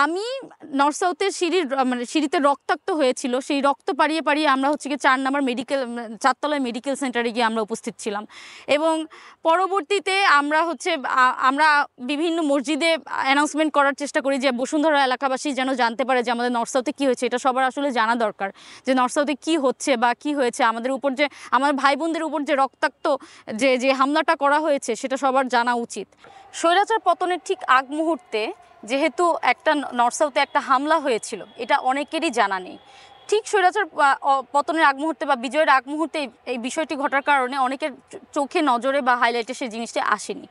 আমি নর্থ সাউথের সিঁড়িতে রক্তাক্ত হয়েছিল, সেই রক্ত পাড়িয়ে পাড়িয়ে আমরা হচ্ছে গিয়ে 4 নম্বর চারতলায় মেডিকেল সেন্টারে গিয়ে আমরা উপস্থিত ছিলাম। এবং পরবর্তীতে আমরা বিভিন্ন মসজিদে অ্যানাউন্সমেন্ট করার চেষ্টা করি যে বসুন্ধরা এলাকাবাসী যেন জানতে পারে যে আমাদের নর্থ সাউথে কী হয়েছে। এটা সবার আসলে জানা দরকার যে নর্থ সাউথে কী হচ্ছে বা কী হয়েছে, আমাদের উপর যে আমাদের ভাই বোনদের উপর যে রক্তাক্ত যে হামলাটা করা হয়েছে সেটা সবার জানা উচিত। স্বৈরাচার পতনের ঠিক আগ মুহূর্তে যেহেতু একটা নর্থ সাউথে একটা হামলা হয়েছিল, এটা অনেকেরই জানা নেই। ঠিক স্বৈরাচার পতনের আগ মুহূর্তে বা বিজয়ের আগ মুহূর্তে এই বিষয়টি ঘটার কারণে অনেকের চোখে নজরে বা হাইলাইটে সেই জিনিসটি আসেনি।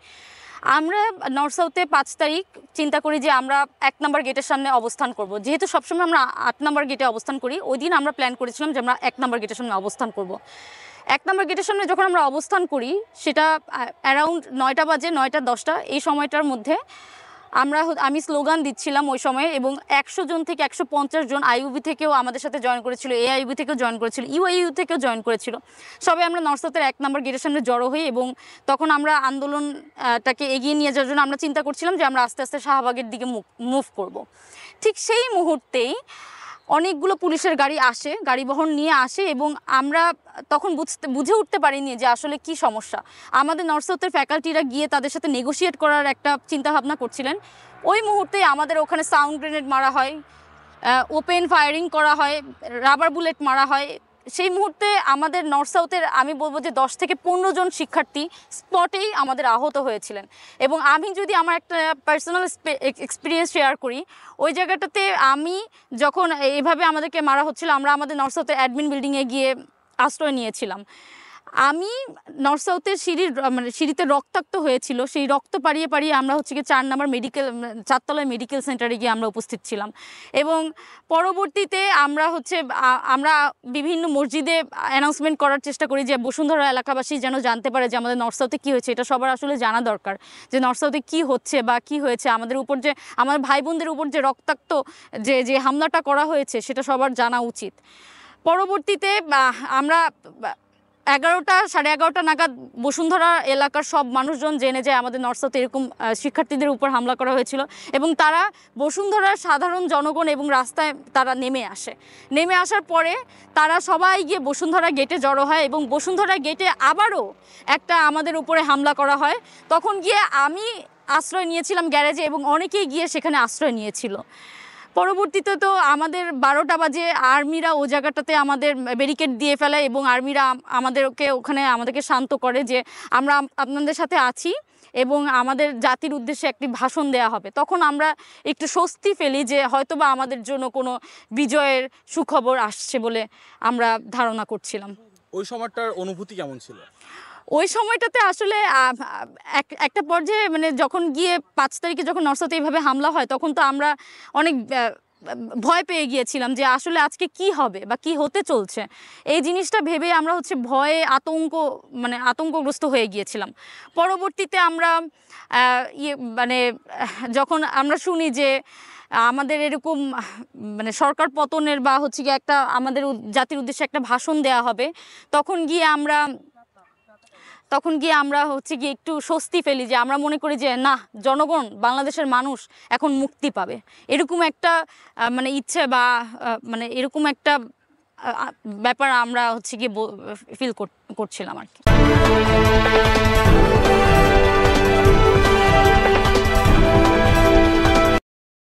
আমরা নর্থ সাউথে 5 তারিখ চিন্তা করি যে আমরা 1 নম্বর গেটের সামনে অবস্থান করব। যেহেতু সবসময় আমরা 8 নম্বর গেটে অবস্থান করি, ওই দিন আমরা প্ল্যান করেছিলাম যে আমরা 1 নম্বর গেটের সামনে অবস্থান করব। 1 নম্বর গেটের সামনে যখন আমরা অবস্থান করি, সেটা অ্যারাউন্ড 9টা বাজে, 9টা 10টা এই সময়টার মধ্যে আমি স্লোগান দিচ্ছিলাম ওই সময়ে, এবং 100 জন থেকে 150 জন আইইউবি থেকেও আমাদের সাথে জয়েন করেছিল, এআইইউবি থেকেও জয়েন করেছিল, ইউআইইউ থেকেও জয়েন করেছিল। সবাই আমরা নর্থ সাউথের 1 নম্বর গেটের সামনে জড়ো হই, এবং তখন আমরা আন্দোলনটাকে এগিয়ে নিয়ে যাওয়ার জন্য আমরা চিন্তা করছিলাম যে আমরা আস্তে আস্তে শাহবাগের দিকে মুভ করব। ঠিক সেই মুহূর্তেই অনেকগুলো পুলিশের গাড়ি বহন নিয়ে আসে, এবং আমরা তখন বুঝে উঠতে পারিনি যে আসলে কি সমস্যা। আমাদের নর্থ সাউথের ফ্যাকাল্টিরা গিয়ে তাদের সাথে নেগোশিয়েট করার একটা চিন্তাভাবনা করছিলেন। ওই মুহূর্তে আমাদের ওখানে সাউন্ড গ্রেনেড মারা হয়, ওপেন ফায়ারিং করা হয়, রাবার বুলেট মারা হয়। সেই মুহূর্তে আমাদের নর্থ সাউথের আমি বলবো যে 10 থেকে 15 জন শিক্ষার্থী স্পটেই আমাদের আহত হয়েছিলেন। এবং আমি যদি আমার একটা পার্সোনাল এক্সপিরিয়েন্স শেয়ার করি, ওই জায়গাটাতে আমি যখন এইভাবে আমাদেরকে মারা হচ্ছিল, আমরা আমাদের নর্থ সাউথের অ্যাডমিন বিল্ডিংয়ে গিয়ে আশ্রয় নিয়েছিলাম। আমি নর্থ সাউথের সিঁড়িতে রক্তাক্ত হয়েছিল, সেই রক্ত পাড়িয়ে পাড়িয়ে আমরা হচ্ছে গিয়ে 4 নম্বর চারতলায় মেডিকেল সেন্টারে গিয়ে আমরা উপস্থিত ছিলাম। এবং পরবর্তীতে আমরা বিভিন্ন মসজিদে অ্যানাউন্সমেন্ট করার চেষ্টা করি যে বসুন্ধরা এলাকাবাসী যেন জানতে পারে যে আমাদের নর্থ সাউথে কী হয়েছে। এটা সবার আসলে জানা দরকার যে নর্থ সাউথে কী হচ্ছে বা কী হয়েছে, আমাদের উপর যে আমাদের ভাই বোনদের উপর যে রক্তাক্ত যে হামলাটা করা হয়েছে সেটা সবার জানা উচিত। পরবর্তীতে আমরা 11টা সাড়ে 11টা নাগাদ বসুন্ধরা এলাকার সব মানুষজন জেনে যায় আমাদের নর্থ সাউথে এরকম শিক্ষার্থীদের উপর হামলা করা হয়েছিল, এবং তারা বসুন্ধরার সাধারণ জনগণ এবং রাস্তায় তারা নেমে আসার পরে তারা সবাই গিয়ে বসুন্ধরা গেটে জড়ো হয়, এবং বসুন্ধরা গেটে আবারও একটা আমাদের উপরে হামলা করা হয়। তখন গিয়ে আমি আশ্রয় নিয়েছিলাম গ্যারেজে, এবং অনেকেই গিয়ে সেখানে আশ্রয় নিয়েছিল। পরবর্তীতে তো আমাদের 12টা বাজে আর্মিরা ও জায়গাটাতে আমাদের ব্যারিকেড দিয়ে ফেলে, এবং আর্মিরা আমাদেরকে শান্ত করে যে আমরা আপনাদের সাথে আছি এবং আমাদের জাতির উদ্দেশ্যে একটি ভাষণ দেয়া হবে। তখন আমরা একটু স্বস্তি ফেলি যে হয়তোবা আমাদের জন্য কোনো বিজয়ের সুখবর আসছে বলে আমরা ধারণা করছিলাম। ওই সময়টার অনুভূতি কেমন ছিল? ওই সময়টাতে আসলে একটা পর্যায়ে যখন গিয়ে 5 তারিখে যখন নর্থ সাউথে এইভাবে হামলা হয়, তখন তো আমরা অনেক ভয় পেয়ে গিয়েছিলাম যে আসলে আজকে কি হবে বা কি হতে চলছে। এই জিনিসটা ভেবে আমরা ভয়ে আতঙ্কগ্রস্ত হয়ে গিয়েছিলাম। পরবর্তীতে আমরা যখন আমরা শুনি যে আমাদের এরকম সরকার পতনের বা একটা আমাদের জাতির উদ্দেশ্যে একটা ভাষণ দেয়া হবে, তখন গিয়ে আমরা একটু স্বস্তি ফেলি, যে আমরা মনে করি যে না, জনগণ, বাংলাদেশের মানুষ এখন মুক্তি পাবে, এরকম একটা ইচ্ছে বা এরকম একটা ব্যাপার আমরা ফিল করছিলাম আর কি।